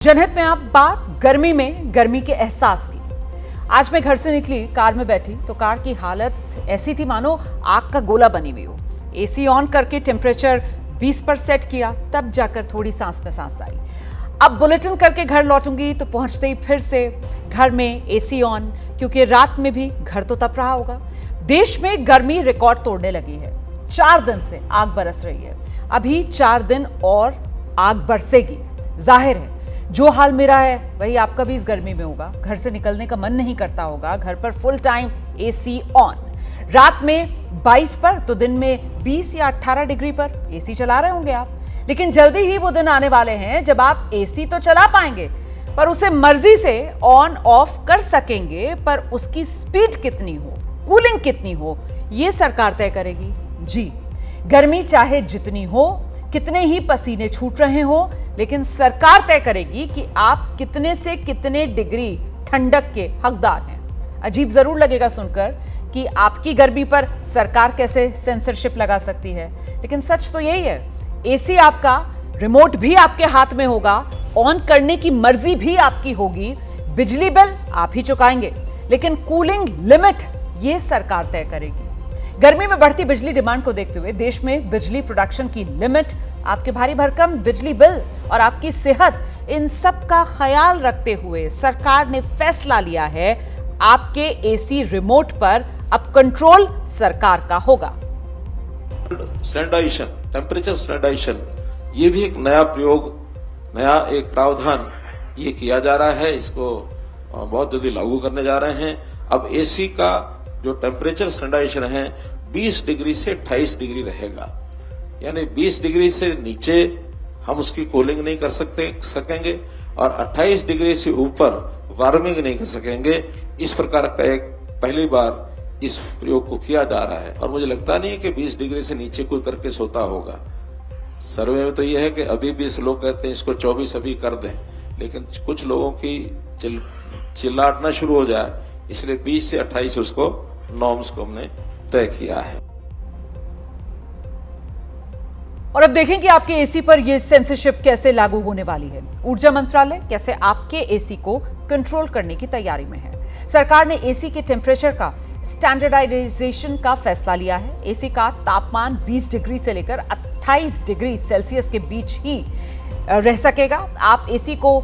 जनहित में आप बात गर्मी में गर्मी के एहसास की। आज मैं घर से निकली, कार में बैठी तो कार की हालत ऐसी थी मानो आग का गोला बनी हुई हो। एसी ऑन करके टेम्परेचर 20 पर सेट किया, तब जाकर थोड़ी सांस में सांस आई। अब बुलेटिन करके घर लौटूंगी तो पहुंचते ही फिर से घर में एसी ऑन, क्योंकि रात में भी घर तो तप रहा होगा। देश में गर्मी रिकॉर्ड तोड़ने लगी है। 4 दिन से आग बरस रही है, अभी 4 दिन और आग बरसेगी। जाहिर है जो हाल मेरा है वही आपका भी इस गर्मी में होगा। घर से निकलने का मन नहीं करता होगा, घर पर फुल टाइम एसी ऑन। रात में 22 पर तो दिन में 20 या 18 डिग्री पर एसी चला रहे होंगे आप। लेकिन जल्दी ही वो दिन आने वाले हैं जब आप एसी तो चला पाएंगे, पर उसे मर्जी से ऑन ऑफ कर सकेंगे, पर उसकी स्पीड कितनी हो, कूलिंग कितनी हो, ये सरकार तय करेगी। जी, गर्मी चाहे जितनी हो, कितने ही पसीने छूट रहे हो, लेकिन सरकार तय करेगी कि आप कितने से कितने डिग्री ठंडक के हकदार हैं। अजीब जरूर लगेगा सुनकर कि आपकी गर्मी पर सरकार कैसे सेंसरशिप लगा सकती है, लेकिन सच तो यही है। एसी आपका, रिमोट भी आपके हाथ में होगा, ऑन करने की मर्जी भी आपकी होगी, बिजली बिल आप ही चुकाएंगे, लेकिन कूलिंग लिमिट ये सरकार तय करेगी। गर्मी में बढ़ती बिजली डिमांड को देखते हुए देश में बिजली प्रोडक्शन की लिमिट, आपके भारी भरकम बिजली बिल और आपकी सेहत, इन सब का ख्याल रखते हुए सरकार ने फैसला लिया है आपके एसी रिमोट पर अब कंट्रोल सरकार का होगा। स्टैंडर्डाइजेशन, टेम्परेचर स्टैंडर्डाइजेशन, ये भी एक नया प्रयोग, नया एक प्रावधान ये किया जा रहा है। इसको बहुत जल्दी लागू करने जा रहे हैं। अब एसी का जो टेम्परेचर स्टैंडर्डाइजेशन है 20 डिग्री से 28 डिग्री रहेगा, यानी 20 डिग्री से नीचे हम उसकी कूलिंग नहीं कर सकेंगे और 28 डिग्री से ऊपर वार्मिंग नहीं कर सकेंगे। इस प्रकार का एक पहली बार इस प्रयोग को किया जा रहा है और मुझे लगता नहीं है कि 20 डिग्री से नीचे कोई करके सोता होगा। सर्वे में तो यह है कि अभी 20 लोग कहते हैं इसको 24 अभी कर दें, लेकिन कुछ लोगों की चिल्लाटना शुरू हो जाए, इसलिए 20 से 28 उसको नॉर्म्स को हमने तय किया है। और अब देखें कि आपके एसी पर यह सेंसरशिप कैसे लागू होने वाली है। ऊर्जा मंत्रालय कैसे आपके एसी को कंट्रोल करने की तैयारी में है। सरकार ने एसी के टेम्परेचर का स्टैंडर्डाइजेशन का फैसला लिया है। एसी का तापमान 20 डिग्री से लेकर 28 डिग्री सेल्सियस के बीच ही रह सकेगा। आप एसी को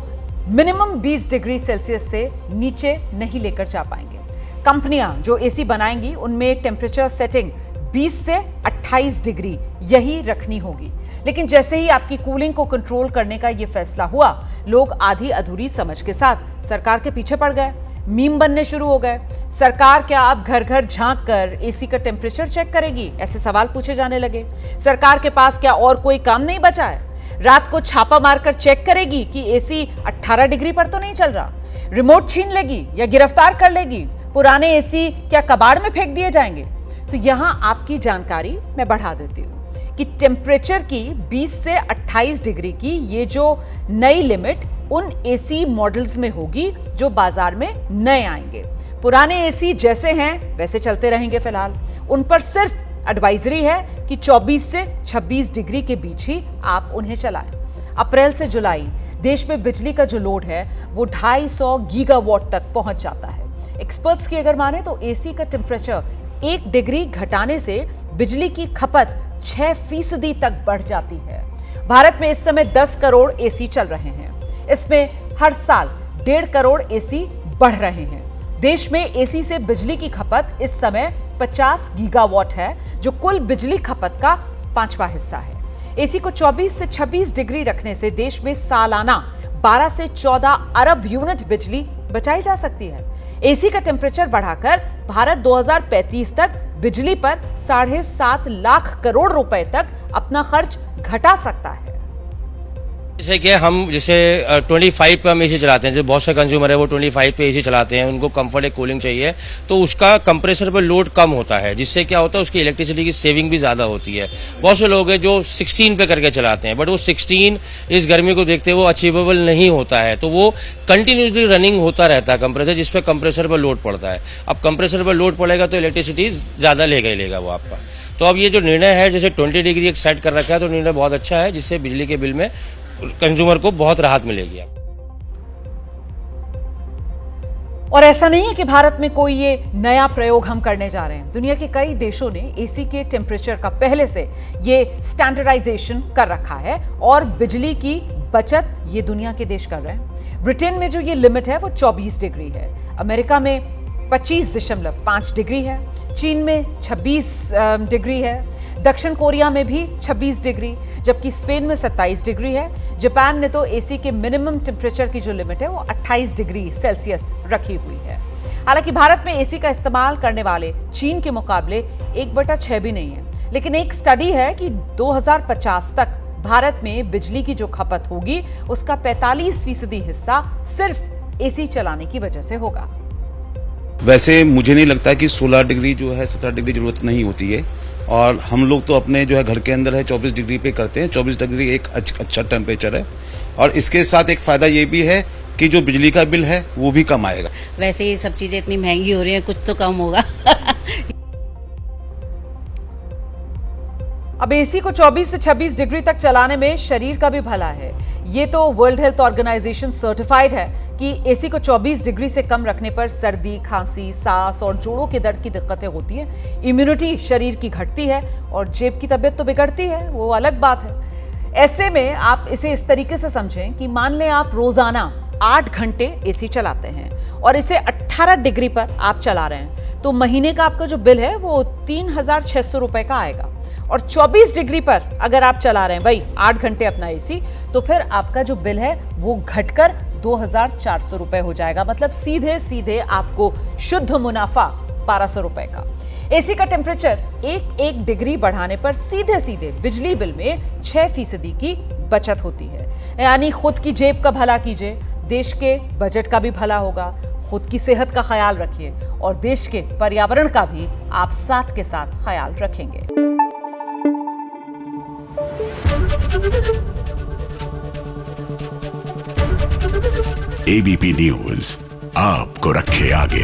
मिनिमम 20 डिग्री सेल्सियस से नीचे नहीं लेकर जा पाएंगे। कंपनियां जो एसी बनाएंगी उनमें टेम्परेचर सेटिंग 20 से 28 डिग्री यही रखनी होगी। लेकिन जैसे ही आपकी कूलिंग को कंट्रोल करने का यह फैसला हुआ, लोग आधी अधूरी समझ के साथ सरकार के पीछे पड़ गए। मीम बनने शुरू हो गए। सरकार क्या आप घर घर झांक कर एसी का टेम्परेचर चेक करेगी, ऐसे सवाल पूछे जाने लगे। सरकार के पास क्या और कोई काम नहीं बचा है? रात को छापा मारकर चेक करेगी कि एसी 18 डिग्री पर तो नहीं चल रहा? रिमोट छीन लेगी या गिरफ्तार कर लेगी? पुराने एसी क्या कबाड़ में फेंक दिए जाएंगे? तो यहां आपकी जानकारी मैं बढ़ा देती हूं कि टेम्परेचर की 20 से 28 डिग्री की ये जो नई लिमिट उन एसी मॉडल्स में होगी जो बाजार में नए आएंगे। पुराने एसी जैसे हैं वैसे चलते रहेंगे फिलहाल। उन पर सिर्फ एडवाइजरी है कि 24 से 26 डिग्री के बीच ही आप उन्हें चलाएं। अप्रैल से जुलाई देश में बिजली का जो लोड है वो 250 गीगावाट तक पहुंच जाता है। एक्सपर्ट्स की अगर माने तो एसी का टेम्परेचर 1 डिग्री घटाने से बिजली की खपत 6% तक बढ़ जाती है। भारत में इस समय 10 करोड़ एसी चल रहे हैं। इसमें हर साल 1.5 करोड़ एसी बढ़ रहे हैं। देश में एसी से बिजली की खपत इस समय 50 गीगावाट है, जो कुल बिजली खपत का 5वां हिस्सा है। एसी को 24 से 26 डिग्री रखने से देश में सालाना 12 से 14 अरब यूनिट बिजली बचाई जा सकती है। एसी का टेम्परेचर बढ़ाकर भारत 2035 तक बिजली पर 7.5 लाख करोड़ रुपए तक अपना खर्च घटा सकता है। जैसे कि हम 25 पे हम एसी चलाते हैं, जो बहुत से कंज्यूमर है वो 25 पे एसी चलाते हैं, उनको कंफर्ट कूलिंग चाहिए, तो उसका कंप्रेसर पर लोड कम होता है, जिससे क्या होता है उसकी इलेक्ट्रिसिटी की सेविंग भी ज्यादा होती है। बहुत से लोग हैं जो 16 पे करके चलाते हैं, बट वो 16 इस गर्मी को देखते हुए वो अचीवेबल नहीं होता है, तो वो कंटिन्यूसली रनिंग होता रहता है कंप्रेसर, जिसपे कंप्रेसर पर लोड पड़ता है। अब कंप्रेसर पर लोड पड़ेगा तो इलेक्ट्रिसिटी ज्यादा लेगा ही लेगा वो आपका। तो अब ये जो निर्णय है, जैसे 20 डिग्री एक सेट कर रखा है, तो निर्णय बहुत अच्छा है, जिससे बिजली के बिल में कंज्यूमर को बहुत राहत मिलेगी। और ऐसा नहीं है कि भारत में कोई ये नया प्रयोग हम करने जा रहे हैं। दुनिया के कई देशों ने एसी के टेम्परेचर का पहले से ये स्टैंडर्डाइजेशन कर रखा है और बिजली की बचत ये दुनिया के देश कर रहे हैं। ब्रिटेन में जो ये लिमिट है वो 24 डिग्री है, अमेरिका में 25.5 डिग्री है, चीन में 26 डिग्री है, दक्षिण कोरिया में भी 26 डिग्री, जबकि स्पेन में 27 डिग्री है। जापान ने तो एसी के मिनिमम टेम्परेचर की जो लिमिट है वो 28 डिग्री सेल्सियस रखी हुई है। हालांकि भारत में एसी का इस्तेमाल करने वाले चीन के मुकाबले 1/6 भी नहीं है, लेकिन एक स्टडी है कि 2050 तक भारत में बिजली की जो खपत होगी उसका 45% हिस्सा सिर्फ एसी चलाने की वजह से होगा। वैसे मुझे नहीं लगता कि 16 डिग्री जो है 17 डिग्री जरूरत नहीं होती है, और हम लोग तो अपने जो है घर के अंदर है 24 डिग्री पे करते हैं। 24 डिग्री एक अच्छा टेम्परेचर है, और इसके साथ एक फायदा ये भी है कि जो बिजली का बिल है वो भी कम आएगा। वैसे ये सब चीजें इतनी महंगी हो रही हैं, कुछ तो कम होगा। अब एसी को 24 से 26 डिग्री तक चलाने में शरीर का भी भला है। ये तो वर्ल्ड हेल्थ ऑर्गेनाइजेशन सर्टिफाइड है कि एसी को 24 डिग्री से कम रखने पर सर्दी, खांसी, सांस और जोड़ों के दर्द की दिक्कतें होती हैं, इम्यूनिटी शरीर की घटती है और जेब की तबीयत तो बिगड़ती है, वो अलग बात है। ऐसे में आप इसे इस तरीके से समझें कि मान लें आप रोजाना 8 घंटे एसी चलाते हैं और इसे 18 डिग्री पर आप चला रहे हैं, तो महीने का आपका जो बिल है वो 3,600 रुपए का आएगा। और 24 डिग्री पर अगर आप चला रहे हैं भाई 8 घंटे अपना एसी, तो फिर आपका जो बिल है वो घटकर 2,400 रुपए हो जाएगा। मतलब सीधे सीधे आपको शुद्ध मुनाफा 1,200 रुपए का। एसी का टेम्परेचर 1 डिग्री बढ़ाने पर सीधे सीधे बिजली बिल में 6% की बचत होती है। यानी खुद की जेब का भला कीजिए, देश के बजट का भी भला होगा, खुद की सेहत का ख्याल रखिए और देश के पर्यावरण का भी आप साथ के साथ ख्याल रखेंगे। एबीपी न्यूज आपको रखे आगे।